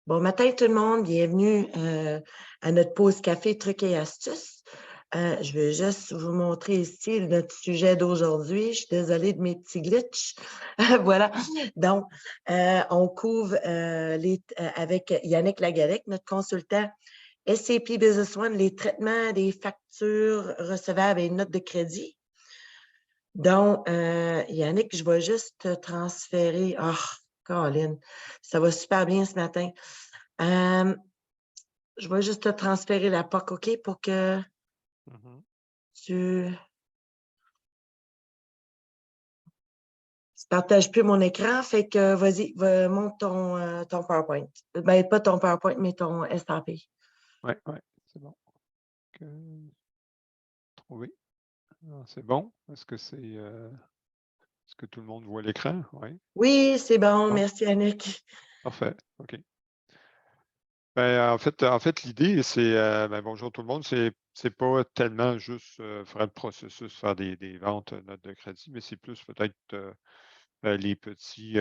Bon matin tout le monde, bienvenue à notre pause café trucs et astuces. Je vais juste vous montrer ici notre sujet d'aujourd'hui. Je suis désolée de mes petits glitches. Voilà. Donc, on couvre avec Yannick Lagalec, notre consultant SAP Business One, les traitements des factures recevables et notes de crédit. Donc, Yannick, je vais juste te transférer. Ah, Colin, ça va super bien ce matin. Je vais juste te transférer la POC, OK, pour que tu ne partages plus mon écran. Fait que vas-y, monte ton PowerPoint. Ben, pas ton PowerPoint, mais ton SAP. Oui, c'est bon. Trouver. C'est bon. Est-ce que tout le monde voit l'écran? Oui. Oui, c'est bon. Bon, Merci, Yannick. parfait. OK. Ben, en fait, l'idée, c'est bonjour tout le monde, c'est pas tellement juste faire le processus, faire des ventes notes de crédit, mais c'est plus peut-être les petits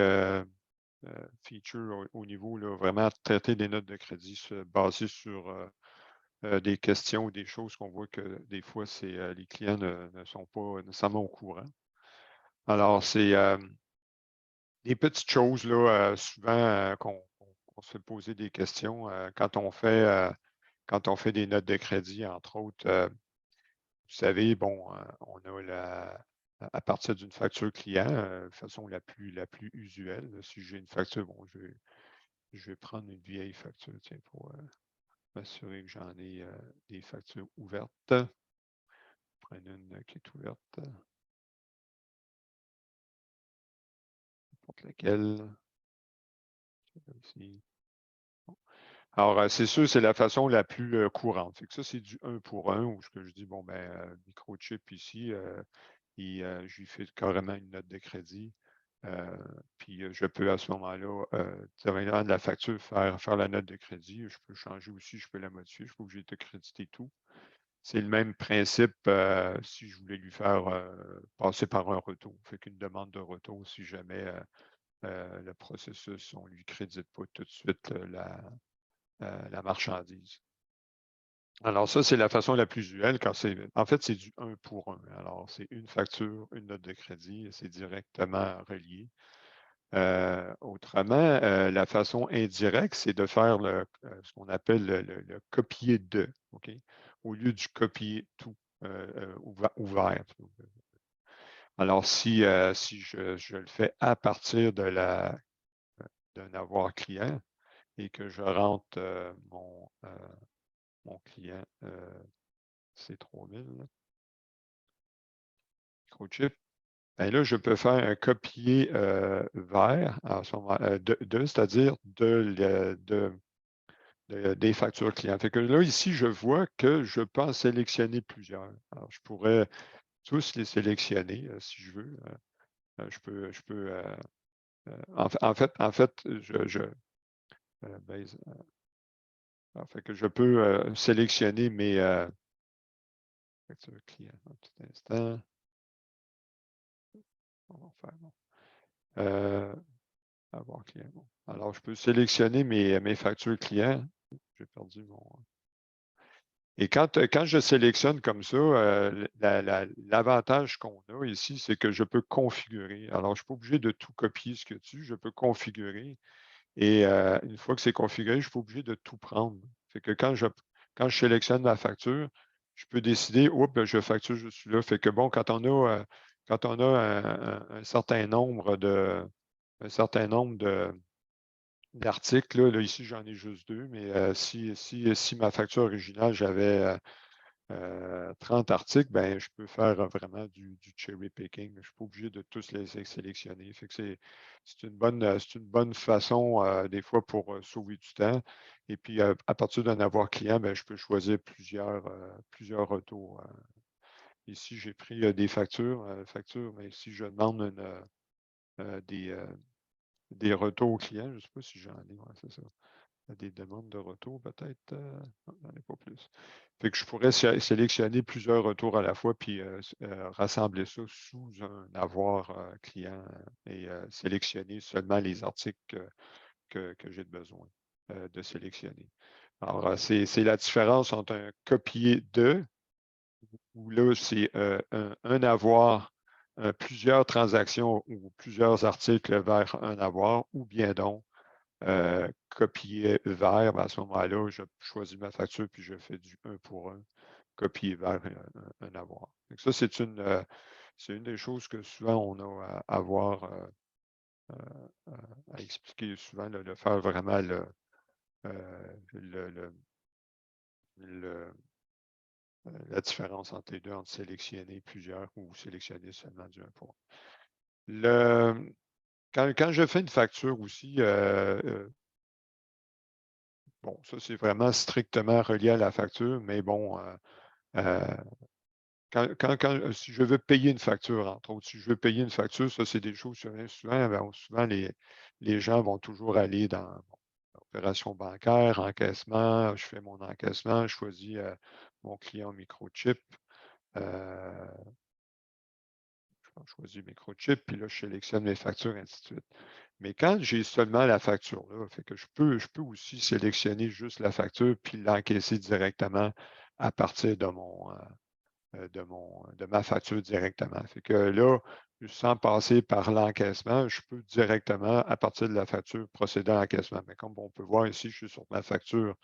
features au niveau, là, vraiment traiter des notes de crédit basées sur des questions ou des choses qu'on voit que des fois, les clients ne sont pas nécessairement au courant. Alors, c'est des petites choses, là, souvent qu'on se fait poser des questions quand on fait des notes de crédit, entre autres. Vous savez, bon, on a à partir d'une facture client, de façon la plus usuelle. Là, si j'ai une facture, bon, je vais prendre une vieille facture, tiens, pour m'assurer que j'en ai des factures ouvertes. Prenez une qui est ouverte. N'importe laquelle. Ici. Bon. Alors, c'est sûr, c'est la façon la plus courante. Fait que ça, c'est du 1 pour 1 où je dis, bon, microchip ici, je lui fais carrément une note de crédit. Puis je peux à ce moment-là, directement de la facture, faire la note de crédit. Je peux changer aussi, je peux la modifier. Je ne suis pas obligé de créditer tout. C'est le même principe si je voulais lui faire passer par un retour. Fait qu'une demande de retour, si jamais le processus, on ne lui crédite pas tout de suite la marchandise. Alors, ça, c'est la façon la plus usuelle en fait, c'est du 1 pour 1. Alors, c'est une facture, une note de crédit, c'est directement relié. Autrement, la façon indirecte, c'est de faire ce qu'on appelle le copier de, OK? Au lieu du copier tout ouvert. Alors, si je le fais à partir d'un avoir client et que je rentre mon client C3000, microchip, ben là, je peux faire un copier vers, à ce moment, c'est-à-dire des factures clients. Fait que là, ici, je vois que je peux en sélectionner plusieurs. Alors, je pourrais tous les sélectionner si je veux. Je peux en fait, fait que je peux sélectionner mes factures clients. Un petit instant. On va faire bon. Avoir client. Bon. Alors, je peux sélectionner mes factures clients. J'ai perdu mon. Et quand je sélectionne comme ça, l'avantage qu'on a ici, c'est que je peux configurer. Alors, je ne suis pas obligé de tout copier ce qu'il y a dessus. Je peux configurer. Et une fois que c'est configuré, je ne suis pas obligé de tout prendre. Fait que quand je sélectionne ma facture, je peux décider, oups, je facture juste celui-là. Fait que bon, quand on a un certain nombre d'articles, là, ici, j'en ai juste 2, mais si ma facture originale, j'avais 30 articles, ben, je peux faire vraiment du cherry picking. Je ne suis pas obligé de tous les sélectionner. Fait que c'est une bonne façon, des fois, pour sauver du temps. Et puis, à partir d'un avoir client, ben, je peux choisir plusieurs retours. Ici, j'ai pris des factures, mais si je demande des retours clients, je ne sais pas si j'en ai, ouais, c'est ça. Des demandes de retour, peut-être. Non, j'en ai pas plus. Fait que je pourrais sélectionner plusieurs retours à la fois, puis rassembler ça sous un avoir client et sélectionner seulement les articles que j'ai besoin. de sélectionner. Alors, c'est la différence entre un copier de, où là, c'est un avoir, plusieurs transactions ou plusieurs articles vers un avoir, ou bien donc copier vers. À ce moment-là, je choisis ma facture puis je fais du 1 pour 1, copier vers un avoir. Donc ça, c'est une des choses que souvent on a à avoir à expliquer souvent, de faire vraiment la différence entre les deux, entre sélectionner plusieurs ou sélectionner seulement du 1 pour 1. Quand je fais une facture aussi, bon, ça c'est vraiment strictement relié à la facture, mais bon, si je veux payer une facture, entre autres, si je veux payer une facture, ça c'est des choses souvent les gens vont toujours aller dans opération bancaire, encaissement, je fais mon encaissement, je choisis mon client microchip. Je choisis microchip, puis là, je sélectionne mes factures, ainsi de suite. Mais quand j'ai seulement la facture là, fait que je peux aussi sélectionner juste la facture puis l'encaisser directement à partir de ma facture directement. Fait que là, sans passer par l'encaissement, je peux directement, à partir de la facture, procéder à l'encaissement. Mais comme on peut voir ici, je suis sur ma facture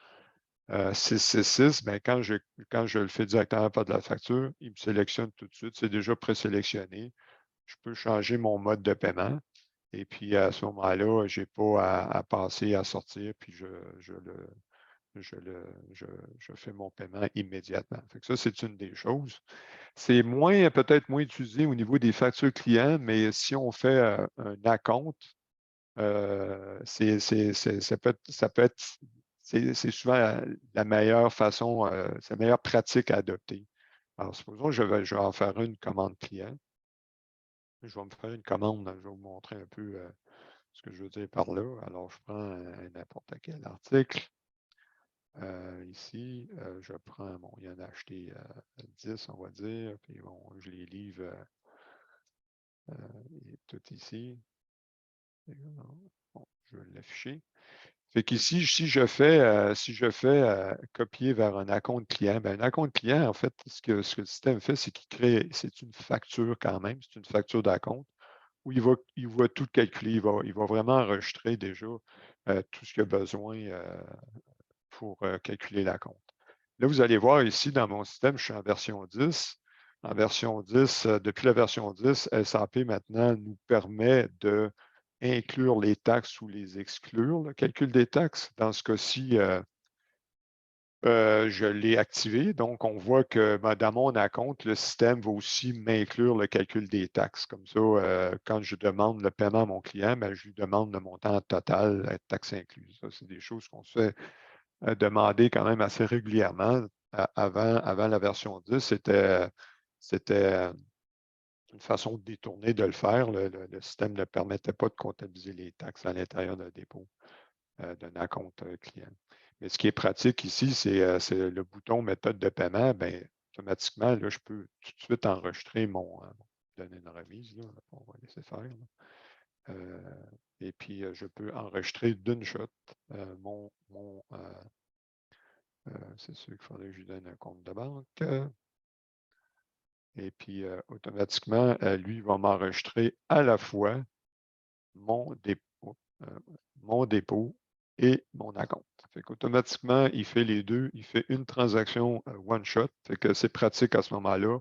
666, bien, quand je le fais directement par de la facture, il me sélectionne tout de suite. C'est déjà présélectionné. Je peux changer mon mode de paiement. Et puis, à ce moment-là, je n'ai pas à passer, à sortir, puis je fais mon paiement immédiatement. Fait que ça, c'est une des choses. C'est peut-être moins utilisé au niveau des factures clients, mais si on fait un acompte, ça peut être, c'est souvent la meilleure façon, c'est la meilleure pratique à adopter. Alors, supposons que je vais en faire une commande client. Je vais me faire une commande, je vais vous montrer un peu ce que je veux dire par là. Alors, je prends n'importe quel article. Ici, je prends, bon, il y en a acheté 10, on va dire, puis bon, je les livre tout ici. Bon, je vais l'afficher. Fait qu'ici, si je fais copier vers un acompte client, bien, un acompte client, en fait, ce que le système fait, c'est qu'il crée, c'est une facture quand même, c'est une facture d'acompte où il va tout calculer, il va vraiment enregistrer déjà tout ce qu'il a besoin pour calculer l'acompte. Là, vous allez voir ici dans mon système, je suis en version 10. En version 10, depuis la version 10, SAP maintenant nous permet de inclure les taxes ou les exclure, le calcul des taxes. Dans ce cas-ci, je l'ai activé. Donc, on voit que dans mon acompte, le système va aussi m'inclure le calcul des taxes. Comme ça, quand je demande le paiement à mon client, ben, je lui demande le montant total, taxes incluses. Ça, c'est des choses qu'on se fait demander quand même assez régulièrement. Avant la version 10, c'était une façon détournée de le faire. Le système ne permettait pas de comptabiliser les taxes à l'intérieur d'un dépôt d'un acompte client. Mais ce qui est pratique ici, c'est le bouton méthode de paiement. Bien, automatiquement, là, je peux tout de suite enregistrer donner une remise. Là, on va laisser faire. Et puis, je peux enregistrer d'une shot c'est sûr qu'il faudrait que je lui donne un compte de banque. Et puis, automatiquement, lui va m'enregistrer à la fois mon dépôt et mon acompte. Fait qu'automatiquement, il fait les deux. Il fait une transaction one shot. Fait que c'est pratique à ce moment-là,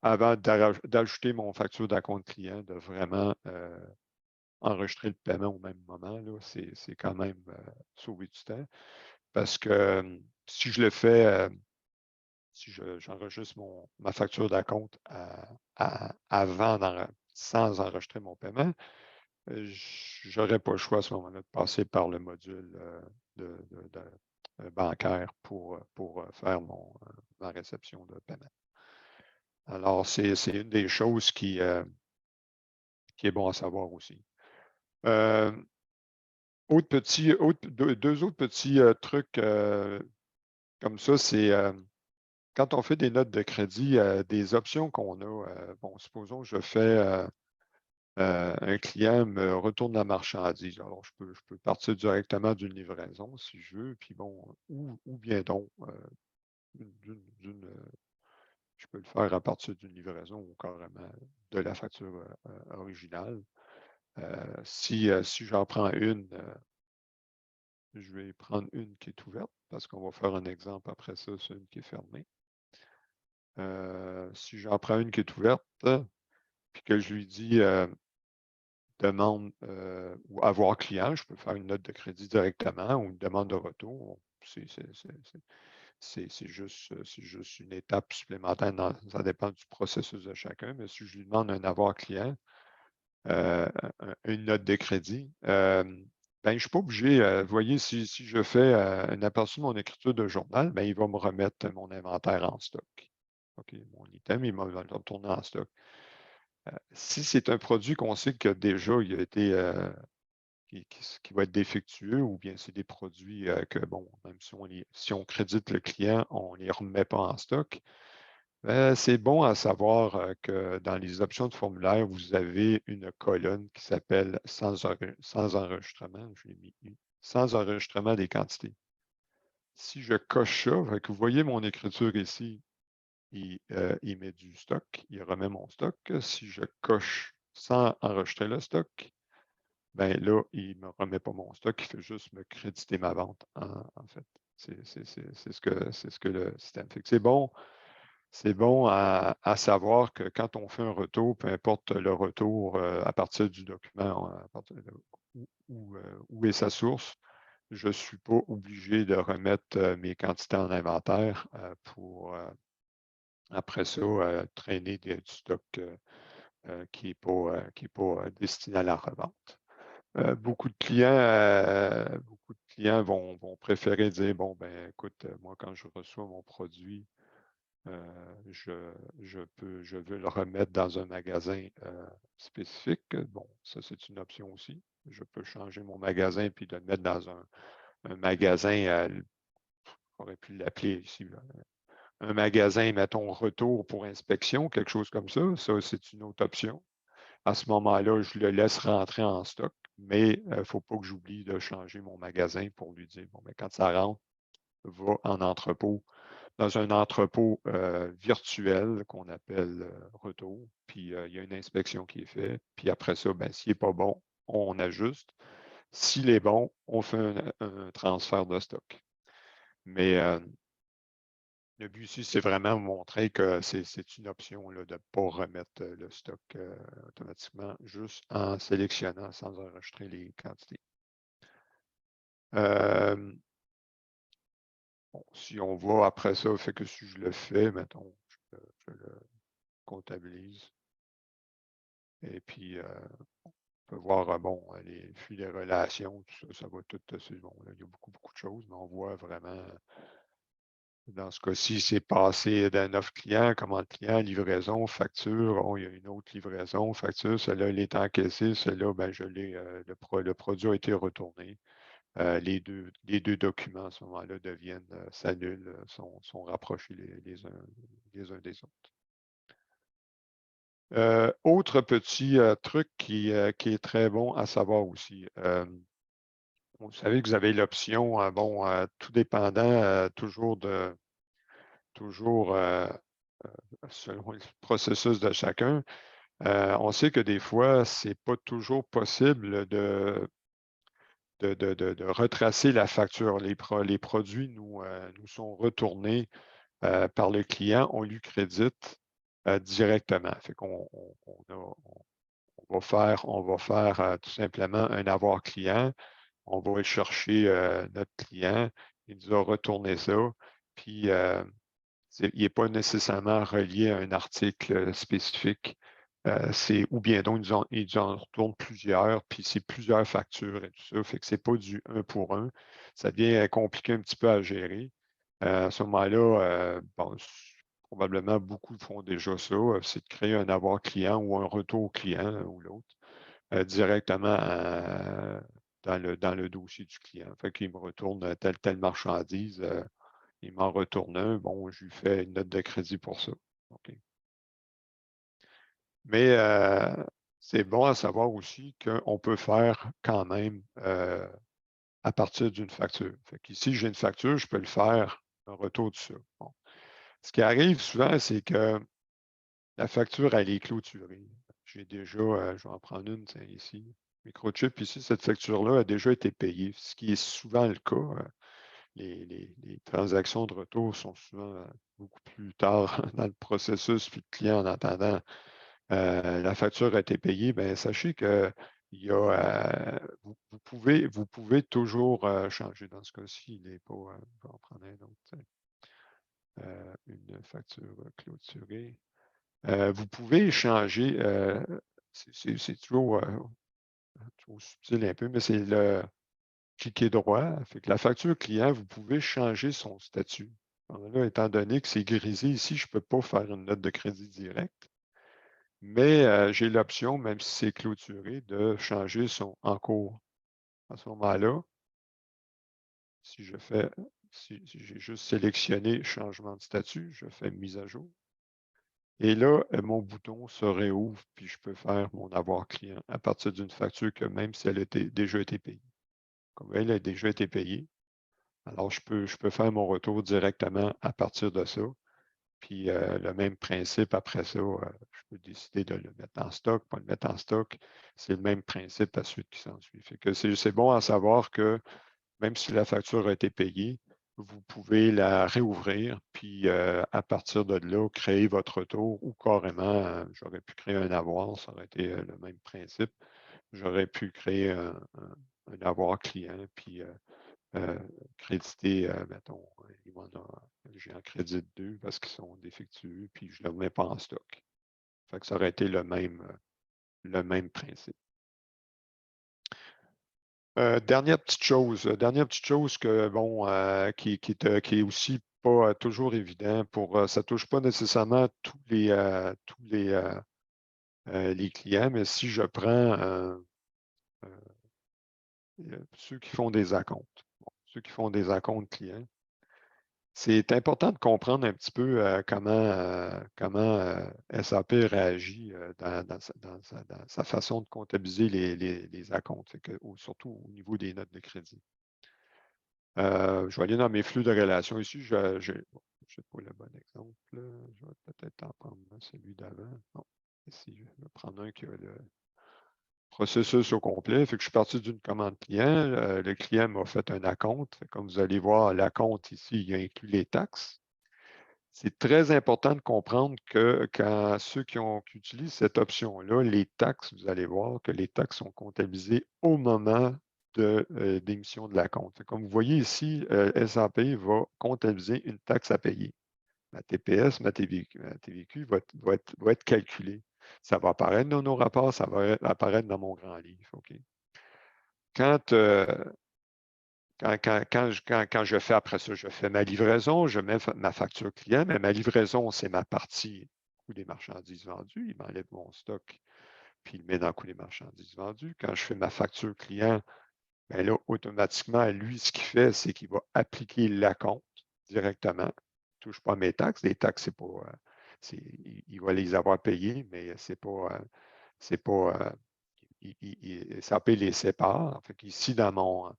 avant d'ajouter mon facture d'acompte client, de vraiment enregistrer le paiement au même moment. C'est quand même sauver du temps. Parce que si je le fais, si j'enregistre ma facture d'acompte sans enregistrer mon paiement, je n'aurais pas le choix à ce moment-là de passer par le module bancaire pour faire ma réception de paiement. Alors, c'est une des choses qui est bon à savoir aussi. Deux autres petits trucs comme ça, c'est quand on fait des notes de crédit, des options qu'on a. Bon, supposons que je fais un client me retourne la marchandise. Alors, je peux partir directement d'une livraison si je veux, puis bon, ou bien donc, je peux le faire à partir d'une livraison ou carrément de la facture originale. Si j'en prends une, je vais prendre une qui est ouverte parce qu'on va faire un exemple après ça sur une qui est fermée. Si j'en prends une qui est ouverte, puis que je lui dis demande ou avoir client, je peux faire une note de crédit directement ou une demande de retour. C'est juste une étape supplémentaire. Ça dépend du processus de chacun, mais si je lui demande un avoir client, une note de crédit, ben, je ne suis pas obligé. Vous voyez, si je fais un aperçu de mon écriture de journal, ben, il va me remettre mon inventaire en stock. OK, mon item, il va le retourner en stock. Si c'est un produit qu'on sait que déjà il a été qui va être défectueux, ou bien c'est des produits que, bon, même si on crédite le client, on ne les remet pas en stock, c'est bon à savoir que dans les options de formulaire, vous avez une colonne qui s'appelle sans enregistrement. Je l'ai mis sans enregistrement des quantités. Si je coche ça, que vous voyez mon écriture ici, il met du stock, il remet mon stock. Si je coche sans enregistrer le stock, ben là, il ne me remet pas mon stock, il fait juste me créditer ma vente, en fait. C'est ce que le système fait. C'est bon à savoir que quand on fait un retour, peu importe le retour à partir du document, à partir de où est sa source, je ne suis pas obligé de remettre mes quantités en inventaire pour après ça traîner du stock qui n'est pas destiné à la revente. Beaucoup de clients vont préférer dire, bon, ben écoute, moi, quand je reçois mon produit, je veux le remettre dans un magasin spécifique. Bon, ça, c'est une option aussi. Je peux changer mon magasin puis le mettre dans un magasin, on aurait pu l'appeler ici, là, un magasin, mettons, retour pour inspection, quelque chose comme ça. Ça, c'est une autre option. À ce moment-là, je le laisse rentrer en stock, mais il ne faut pas que j'oublie de changer mon magasin pour lui dire, bon, ben, quand ça rentre, va en entrepôt, dans un entrepôt virtuel qu'on appelle retour. Puis il y a une inspection qui est faite. Puis après ça, ben, s'il n'est pas bon, on ajuste. S'il est bon, on fait un transfert de stock. Mais le but ici, c'est vraiment montrer que c'est une option là, de ne pas remettre le stock automatiquement, juste en sélectionnant sans enregistrer les quantités. Bon, si on va après ça, fait que si je le fais, mettons, je le comptabilise. Et puis, on peut voir, bon, les flux des relations, tout ça, ça va tout, c'est bon. Là, il y a beaucoup de choses, mais on voit vraiment, dans ce cas-ci, c'est passé d'un offre client, commande client, livraison, facture. Bon, il y a une autre livraison, facture, celle-là, elle est encaissée, celle-là, ben, le produit a été retourné. Les deux documents à ce moment-là s'annulent, sont rapprochés les uns des autres. Autre petit truc qui est très bon à savoir aussi. Vous savez que vous avez l'option, bon, tout dépendant toujours selon le processus de chacun. On sait que des fois, ce n'est pas toujours possible de retracer la facture. Les produits nous sont retournés par le client, on lui crédite directement. Fait qu'on va faire tout simplement un avoir client. On va aller chercher notre client, il nous a retourné ça, puis il n'est pas nécessairement relié à un article spécifique. Ou bien donc, ils en retournent plusieurs, puis c'est plusieurs factures et tout ça. Fait que ce n'est pas du un pour un. Ça devient compliqué un petit peu à gérer. À ce moment-là, bon, probablement beaucoup font déjà ça, c'est de créer un avoir client ou un retour client ou l'autre directement dans le dossier du client. Fait qu'il me retourne telle marchandise. Il m'en retourne un. Bon, je lui fais une note de crédit pour ça. OK. Mais c'est bon à savoir aussi qu'on peut faire quand même à partir d'une facture. Fait qu'ici, j'ai une facture, je peux le faire un retour de ça. Bon. Ce qui arrive souvent, c'est que la facture, elle est clôturée. J'ai déjà, je vais en prendre une, tiens, ici. Microchip, ici, cette facture-là a déjà été payée, ce qui est souvent le cas. Les transactions de retour sont souvent beaucoup plus tard dans le processus, puis le client, en attendant, la facture a été payée, bien, sachez que vous pouvez toujours changer. Dans ce cas-ci, il n'est pas. Je vais en prendre un autre. Une facture clôturée. Vous pouvez changer. C'est toujours subtil un peu, mais c'est le cliquer droit. Fait que la facture client, vous pouvez changer son statut. Alors là, étant donné que c'est grisé ici, je ne peux pas faire une note de crédit directe. Mais j'ai l'option, même si c'est clôturé, de changer son en cours. À ce moment-là, si j'ai juste sélectionné changement de statut, je fais mise à jour. Et là, mon bouton se réouvre, puis je peux faire mon avoir client à partir d'une facture que même si elle a déjà été payée. Comme elle a déjà été payée, alors je peux faire mon retour directement à partir de ça. Puis le même principe après ça, je peux décider de le mettre en stock, pas le mettre en stock. C'est le même principe à suite qui s'ensuit. Fait que c'est bon à savoir que même si la facture a été payée, vous pouvez la réouvrir, puis à partir de là, créer votre retour ou carrément, j'aurais pu créer un avoir, ça aurait été le même principe. J'aurais pu créer un avoir client, puis créditer, mettons, j'ai en crédit 2 parce qu'ils sont défectueux, puis je ne le mets pas en stock. Fait que ça aurait été le même principe. Dernière petite chose que, bon, qui est aussi pas toujours évident ça ne touche pas nécessairement tous les clients, mais si je prends ceux qui font des acomptes, ceux qui font des acomptes clients, c'est important de comprendre un petit peu comment SAP réagit dans sa façon de comptabiliser les acomptes, surtout au niveau des notes de crédit. Je vais aller dans mes flux de relations ici. Je n'ai pas le bon exemple. Je vais peut-être en prendre celui d'avant. Non, ici, je vais prendre un qui a le processus au complet. Fait que je suis parti d'une commande client. Le client m'a fait un acompte. Comme vous allez voir, l'acompte ici, il inclut les taxes. C'est très important de comprendre que quand ceux qui utilisent cette option-là, les taxes, vous allez voir que les taxes sont comptabilisées au moment d'émission de la compte. Comme vous voyez ici, SAP va comptabiliser une taxe à payer. Ma TPS, ma TVQ va être calculée. Ça va apparaître dans nos rapports, ça va apparaître dans mon grand livre. OK? Quand je fais après ça, je fais ma livraison, je mets ma facture client, mais ma livraison, c'est ma partie coût des marchandises vendues. Il m'enlève mon stock, puis il met dans le coût des marchandises vendues. Quand je fais ma facture client, bien là, automatiquement, lui, ce qu'il fait, c'est qu'il va appliquer l'acompte directement. Il ne touche pas mes taxes. Les taxes, c'est pas. Il va les avoir payées, mais c'est pas. SAP les sépare. Fait qu'ici, dans mon,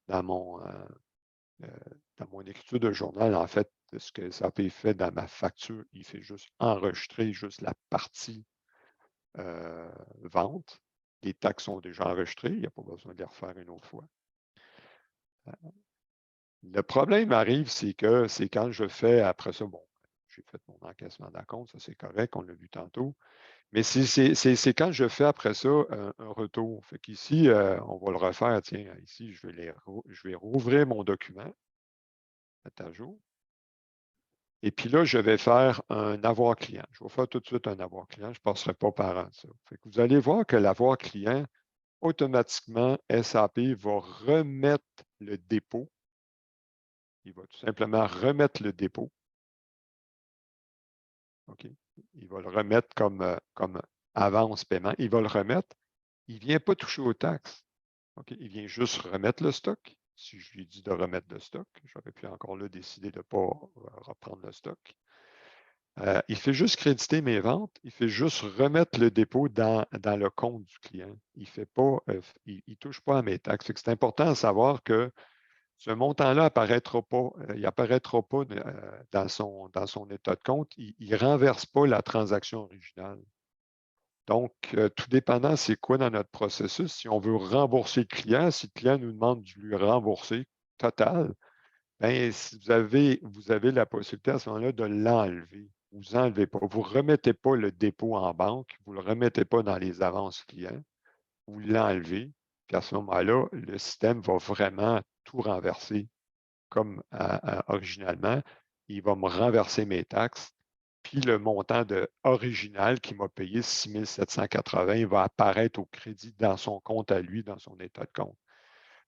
dans mon écriture de journal, en fait, ce que SAP fait dans ma facture, il fait juste enregistrer juste la partie vente. Les taxes sont déjà enregistrées, il n'y a pas besoin de les refaire une autre fois. Le problème arrive, c'est quand je fais après ça, bon, j'ai fait mon encaissement d'acompte, ça c'est correct, on l'a vu tantôt. Mais c'est quand je fais après ça un retour. Fait qu'ici, on va le refaire. Tiens, ici, je vais rouvrir mon document, mettre à jour. Et puis là, je vais faire un avoir client. Je vais faire tout de suite un avoir client. Je ne passerai pas par ça. Fait que vous allez voir que l'avoir client, automatiquement, SAP va remettre le dépôt. Il va tout simplement remettre le dépôt. OK? Il va le remettre comme avance paiement. Il va le remettre. Il ne vient pas toucher aux taxes. OK? Il vient juste remettre le stock. Si je lui dis de remettre le stock, j'aurais pu encore là décider de ne pas reprendre le stock. Il fait juste créditer mes ventes, il fait juste remettre le dépôt dans le compte du client. Il fait pas, il touche pas à mes taxes. C'est important à savoir que ce montant-là apparaîtra pas, il apparaîtra pas dans son état de compte. Il ne renverse pas la transaction originale. Donc, tout dépendant, c'est quoi dans notre processus. Si on veut rembourser le client, si le client nous demande de lui rembourser total, bien, si vous avez la possibilité à ce moment-là de l'enlever. Vous n'enlevez pas. Vous ne remettez pas le dépôt en banque, vous ne le remettez pas dans les avances clients, vous l'enlevez. Puis à ce moment-là, le système va vraiment tout renverser comme originalement. Il va me renverser mes taxes. Puis le montant original qui m'a payé 6 780 va apparaître au crédit dans son compte à lui, dans son état de compte.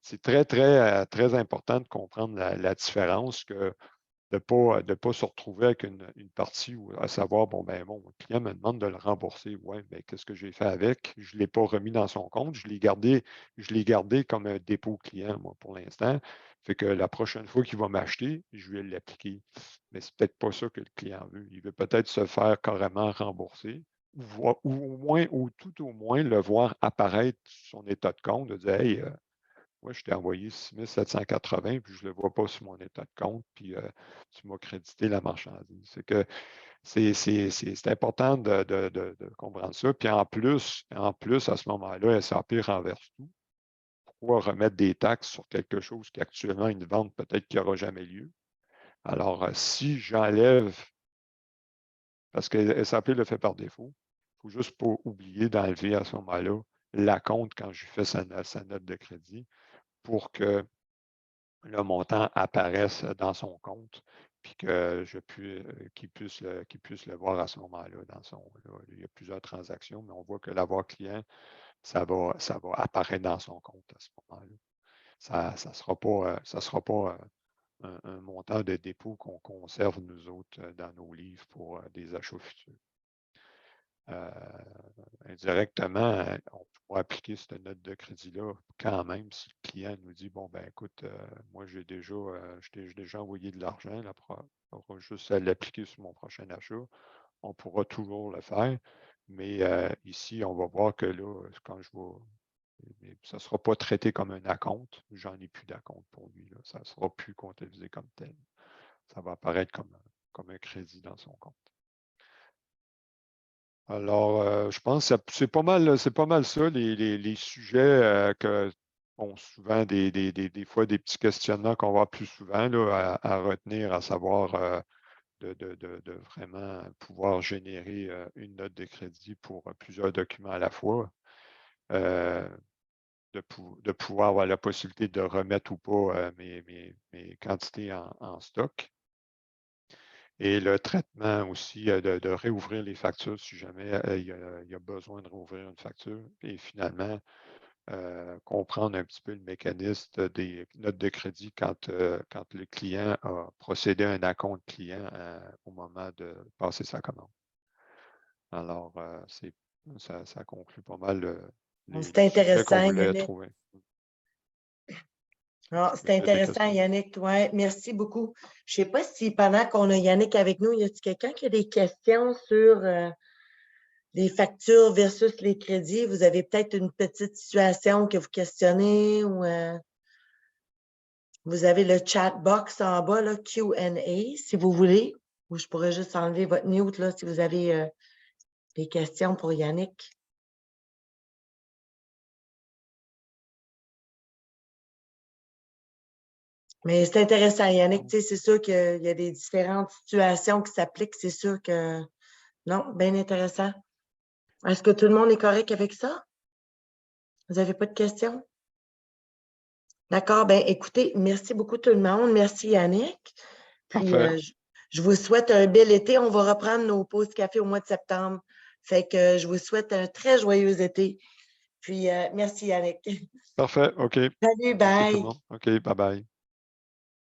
C'est très, très, très important de comprendre la différence que de ne pas se retrouver avec une partie où, à savoir, bon, ben, mon client me demande de le rembourser. Oui, mais qu'est-ce que j'ai fait avec? Je ne l'ai pas remis dans son compte. Je l'ai gardé comme un dépôt client, moi, pour l'instant. Fait que la prochaine fois qu'il va m'acheter, je vais l'appliquer. Mais c'est peut-être pas ça que le client veut. Il veut peut-être se faire carrément rembourser ou tout au moins le voir apparaître sur son état de compte, de dire, hey, moi, je t'ai envoyé 6 780, puis je ne le vois pas sur mon état de compte, puis tu m'as crédité la marchandise. C'est que c'est important de comprendre ça. Puis en plus, à ce moment-là, SAP renverse tout. Pourquoi remettre des taxes sur quelque chose qui actuellement une vente peut-être qui n'aura jamais lieu? Alors, si j'enlève, parce que SAP le fait par défaut, il ne faut juste pas oublier d'enlever à ce moment-là la compte quand je fais sa note de crédit pour que le montant apparaisse dans son compte, puis que qu'il puisse le voir à ce moment-là. Il y a plusieurs transactions, mais on voit que l'avoir client, ça va apparaître dans son compte à ce moment-là. Ça ne sera pas un montant de dépôt qu'on conserve, nous autres, dans nos livres pour des achats futurs. Indirectement, on pourra appliquer cette note de crédit-là quand même si le client nous dit, bon, ben écoute, moi, je t'ai déjà envoyé de l'argent, on va juste à l'appliquer sur mon prochain achat. On pourra toujours le faire, mais ici, on va voir que là, quand ça ne sera pas traité comme un acompte. J'en ai plus d'acompte pour lui. Là. Ça ne sera plus comptabilisé comme tel. Ça va apparaître comme un crédit dans son compte. Alors, je pense que c'est pas mal ça, les sujets que ont souvent des fois des petits questionnements qu'on voit plus souvent là, à retenir, à savoir de vraiment pouvoir générer une note de crédit pour plusieurs documents à la fois, de pouvoir avoir la possibilité de remettre ou pas mes quantités en stock. Et le traitement aussi, de réouvrir les factures si jamais il y a besoin de réouvrir une facture. Et finalement, comprendre un petit peu le mécanisme des notes de crédit quand le client a procédé à un acompte client au moment de passer sa commande. Alors, ça conclut pas mal C'est les sujets qu'on intéressant, voulait Yannick. trouver. C'est Peut-être des intéressant, questions. Yannick. Ouais, merci beaucoup. Je ne sais pas si pendant qu'on a Yannick avec nous, y a-t-il quelqu'un qui a des questions sur les factures versus les crédits? Vous avez peut-être une petite situation que vous questionnez ou vous avez le chat box en bas, là, Q&A, si vous voulez. Ou je pourrais juste enlever votre mute là, si vous avez des questions pour Yannick. Mais c'est intéressant, Yannick. C'est sûr qu'il y a des différentes situations qui s'appliquent. C'est sûr que non, bien intéressant. Est-ce que tout le monde est correct avec ça? Vous n'avez pas de questions? D'accord. Ben, écoutez, merci beaucoup tout le monde. Merci, Yannick. Puis, Parfait. je vous souhaite un bel été. On va reprendre nos pauses café au mois de septembre. Fait que je vous souhaite un très joyeux été. Puis, merci, Yannick. Parfait. OK. Salut, Merci tout le bye. monde. OK. Bye bye.